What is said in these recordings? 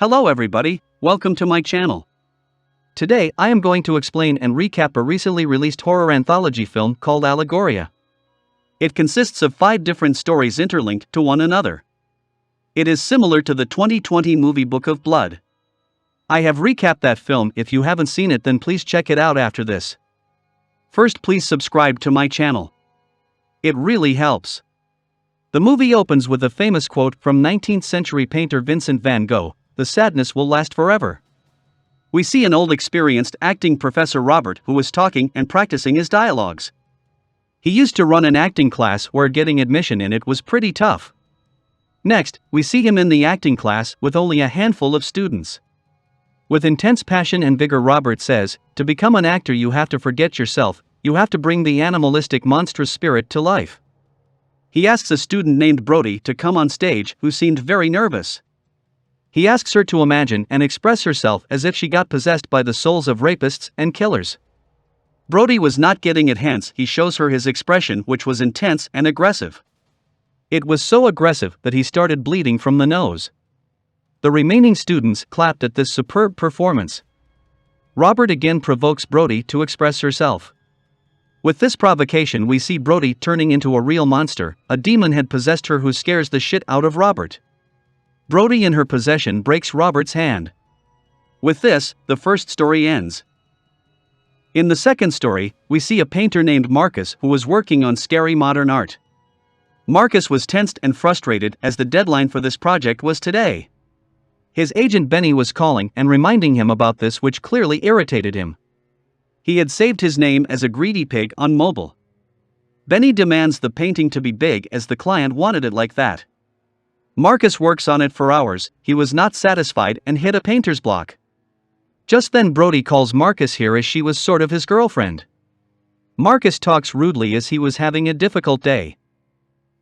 Hello everybody, welcome to my channel. Today I am going to explain and recap a recently released horror anthology film called Allegoria. It consists of 5 different stories interlinked to one another. It is similar to the 2020 movie Book of Blood. I have recapped that film. If you haven't seen it, then please check it out after this. First, please subscribe to my channel. It really helps. The movie opens with a famous quote from 19th century painter Vincent van Gogh: "The sadness will last forever." We see an old experienced acting professor Robert who is talking and practicing his dialogues. He used to run an acting class where getting admission in it was pretty tough. Next, we see him in the acting class with only a handful of students. With intense passion and vigor, Robert says, "To become an actor you have to forget yourself, you have to bring the animalistic monstrous spirit to life." He asks a student named Brody to come on stage who seemed very nervous. He asks her to imagine and express herself as if she got possessed by the souls of rapists and killers. Brody was not getting it, hence he shows her his expression, which was intense and aggressive. It was so aggressive that he started bleeding from the nose. The remaining students clapped at this superb performance. Robert again provokes Brody to express herself. With this provocation, we see Brody turning into a real monster. A demon had possessed her who scares the shit out of Robert. Brody in her possession breaks Robert's hand. With this, the first story ends. In the second story, we see a painter named Marcus who was working on scary modern art. Marcus was tensed and frustrated as the deadline for this project was today. His agent Benny was calling and reminding him about this, which clearly irritated him. He had saved his name as a greedy pig on mobile. Benny demands the painting to be big as the client wanted it like that. Marcus works on it for hours. He was not satisfied and hit a painter's block. Just then Brody calls Marcus here as she was sort of his girlfriend. Marcus talks rudely as he was having a difficult day.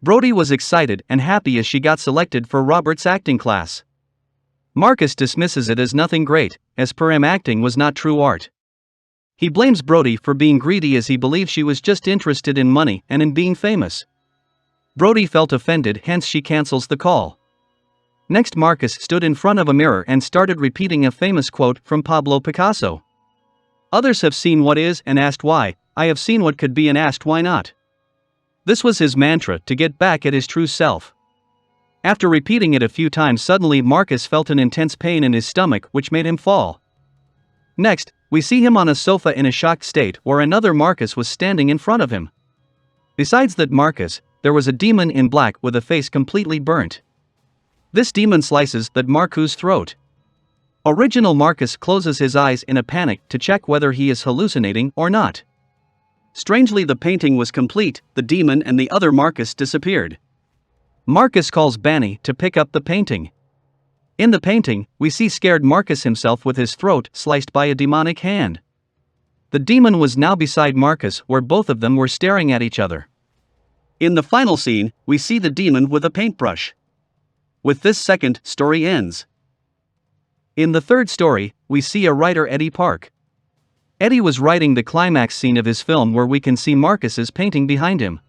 Brody was excited and happy as she got selected for Robert's acting class. Marcus dismisses it as nothing great, as per him acting was not true art. He blames Brody for being greedy as he believes she was just interested in money and in being famous. Brody felt offended, hence she cancels the call. Next, Marcus stood in front of a mirror and started repeating a famous quote from Pablo Picasso. "Others have seen what is and asked why, I have seen what could be and asked why not." This was his mantra to get back at his true self. After repeating it a few times, suddenly Marcus felt an intense pain in his stomach which made him fall. Next, we see him on a sofa in a shocked state where another Marcus was standing in front of him. Besides that Marcus, there was a demon in black with a face completely burnt. This demon slices that Marcus' throat. Original Marcus closes his eyes in a panic to check whether he is hallucinating or not. Strangely, the painting was complete, the demon and the other Marcus disappeared. Marcus calls Benny to pick up the painting. In the painting, we see scared Marcus himself with his throat sliced by a demonic hand. The demon was now beside Marcus, where both of them were staring at each other. In the final scene, we see the demon with a paintbrush. With this, second story ends. In the third story, we see a writer, Eddie Park. Eddie was writing the climax scene of his film where we can see Marcus's painting behind him.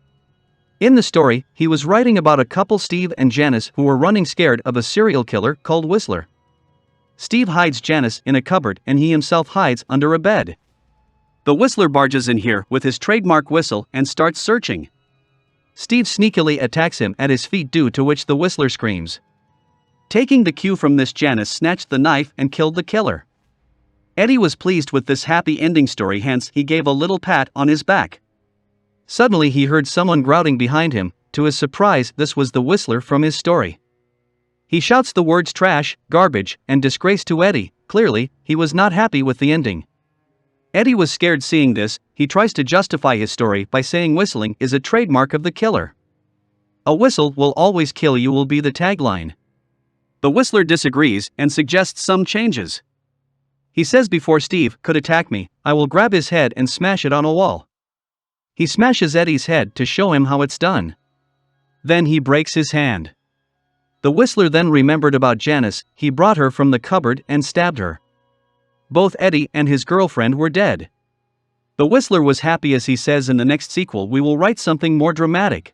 In the story, he was writing about a couple, Steve and Janice, who were running scared of a serial killer called Whistler. Steve hides Janice in a cupboard and he himself hides under a bed. The Whistler barges in here with his trademark whistle and starts searching. Steve sneakily attacks him at his feet, due to which the Whistler screams. Taking the cue from this, Janice snatched the knife and killed the killer. Eddie was pleased with this happy ending story, hence he gave a little pat on his back. Suddenly he heard someone growling behind him. To his surprise, this was the Whistler from his story. He shouts the words trash, garbage, and disgrace to Eddie. Clearly, he was not happy with the ending. Eddie was scared seeing this. He tries to justify his story by saying whistling is a trademark of the killer. "A whistle will always kill you" will be the tagline. The Whistler disagrees and suggests some changes. He says, "Before Steve could attack me, I will grab his head and smash it on a wall." He smashes Eddie's head to show him how it's done. Then he breaks his hand. The Whistler then remembered about Janice. He brought her from the cupboard and stabbed her. Both Eddie and his girlfriend were dead. The Whistler was happy as he says, "In the next sequel we will write something more dramatic."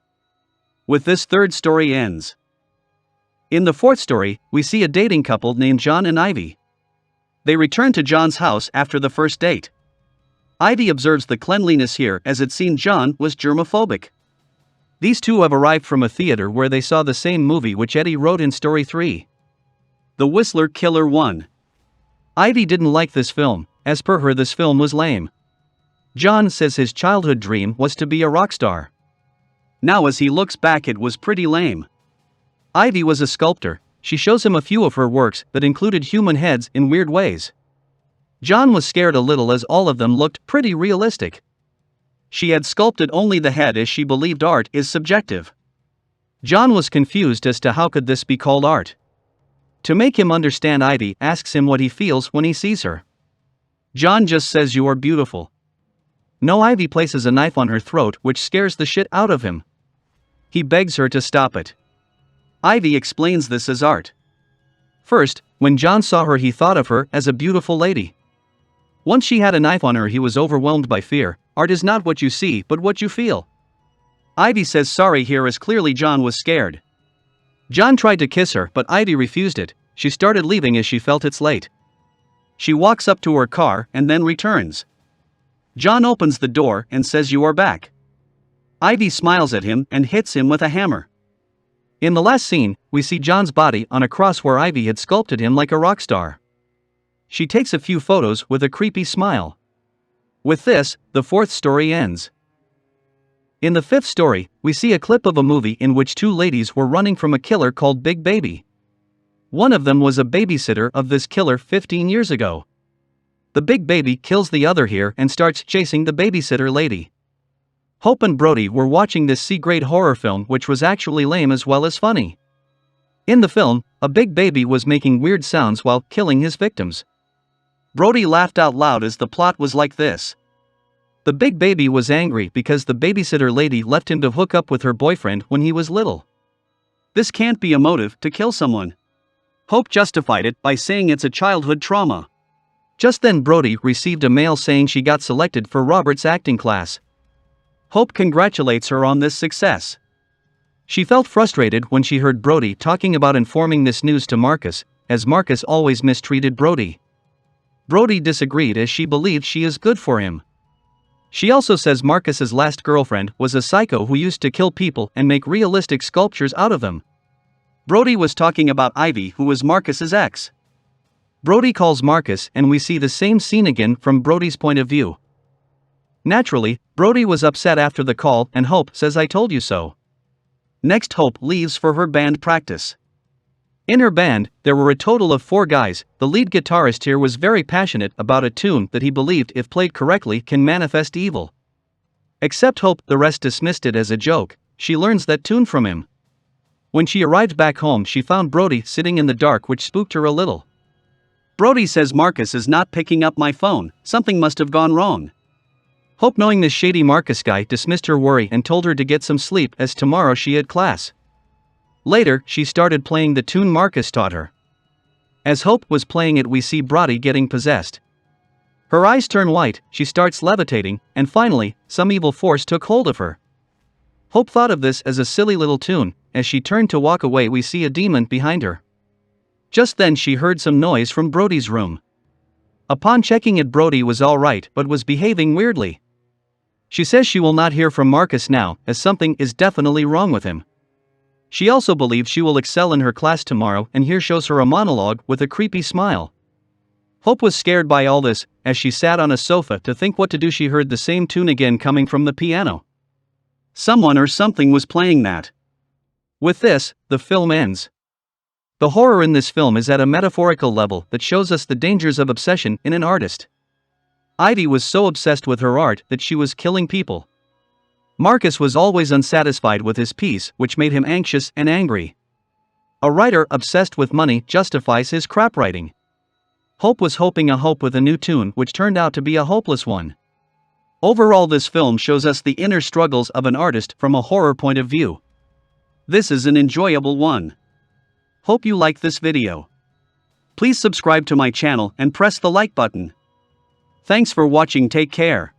With this, third story ends. In the fourth story, we see a dating couple named John and Ivy. They return to John's house after the first date. Ivy observes the cleanliness here as it seemed John was germophobic. These two have arrived from a theater where they saw the same movie which Eddie wrote in story 3. The Whistler Killer 1. Ivy didn't like this film. As per her, this film was lame. John says his childhood dream was to be a rock star. Now as he looks back, it was pretty lame. Ivy was a sculptor. She shows him a few of her works that included human heads in weird ways. John was scared a little as all of them looked pretty realistic. She had sculpted only the head as she believed art is subjective. John was confused as to how could this be called art. To make him understand, Ivy asks him what he feels when he sees her. John just says, "You are beautiful." No, Ivy places a knife on her throat, which scares the shit out of him. He begs her to stop it. Ivy explains this as art. First, when John saw her, he thought of her as a beautiful lady. Once she had a knife on her, he was overwhelmed by fear. Art is not what you see, but what you feel. Ivy says sorry here as clearly John was scared. John tried to kiss her, but Ivy refused it. She started leaving as she felt it's late. She walks up to her car and then returns. John opens the door and says, "You are back." Ivy smiles at him and hits him with a hammer. In the last scene, we see John's body on a cross where Ivy had sculpted him like a rock star. She takes a few photos with a creepy smile. With this, the fourth story ends. In the fifth story, we see a clip of a movie in which two ladies were running from a killer called Big Baby. One of them was a babysitter of this killer 15 years ago. The Big Baby kills the other here and starts chasing the babysitter lady. Hope and Brody were watching this C-grade horror film, which was actually lame as well as funny. In the film, a Big Baby was making weird sounds while killing his victims. Brody laughed out loud as the plot was like this. The Big Baby was angry because the babysitter lady left him to hook up with her boyfriend when he was little. This can't be a motive to kill someone. Hope justified it by saying it's a childhood trauma. Just then Brody received a mail saying she got selected for Robert's acting class. Hope congratulates her on this success. She felt frustrated when she heard Brody talking about informing this news to Marcus, as Marcus always mistreated Brody. Brody disagreed as she believed she is good for him. She also says Marcus's last girlfriend was a psycho who used to kill people and make realistic sculptures out of them. Brody was talking about Ivy, who was Marcus's ex. Brody calls Marcus and we see the same scene again from Brody's point of view. Naturally, Brody was upset after the call and Hope says, "I told you so." Next, Hope leaves for her band practice. In her band, there were a total of 4 guys. The lead guitarist here was very passionate about a tune that he believed, if played correctly, can manifest evil. Except Hope, the rest dismissed it as a joke. She learns that tune from him. When she arrived back home, she found Brody sitting in the dark, which spooked her a little. Brody says, "Marcus is not picking up my phone, something must have gone wrong." Hope, knowing this shady Marcus guy, dismissed her worry and told her to get some sleep as tomorrow she had class. Later, she started playing the tune Marcus taught her. As Hope was playing it, we see Brody getting possessed. Her eyes turn white, she starts levitating, and finally, some evil force took hold of her. Hope thought of this as a silly little tune. As she turned to walk away, we see a demon behind her. Just then she heard some noise from Brody's room. Upon checking it, Brody was alright but was behaving weirdly. She says she will not hear from Marcus now, as something is definitely wrong with him. She also believes she will excel in her class tomorrow, and here shows her a monologue with a creepy smile. Hope was scared by all this. As she sat on a sofa to think what to do, she heard the same tune again coming from the piano. Someone or something was playing that. With this, the film ends. The horror in this film is at a metaphorical level that shows us the dangers of obsession in an artist. Ivy was so obsessed with her art that she was killing people. Marcus was always unsatisfied with his piece, which made him anxious and angry. A writer obsessed with money justifies his crap writing. Hope was hoping a hope with a new tune, which turned out to be a hopeless one. Overall, this film shows us the inner struggles of an artist from a horror point of view. This is an enjoyable one. Hope you like this video. Please subscribe to my channel and press the like button. Thanks for watching. Take care.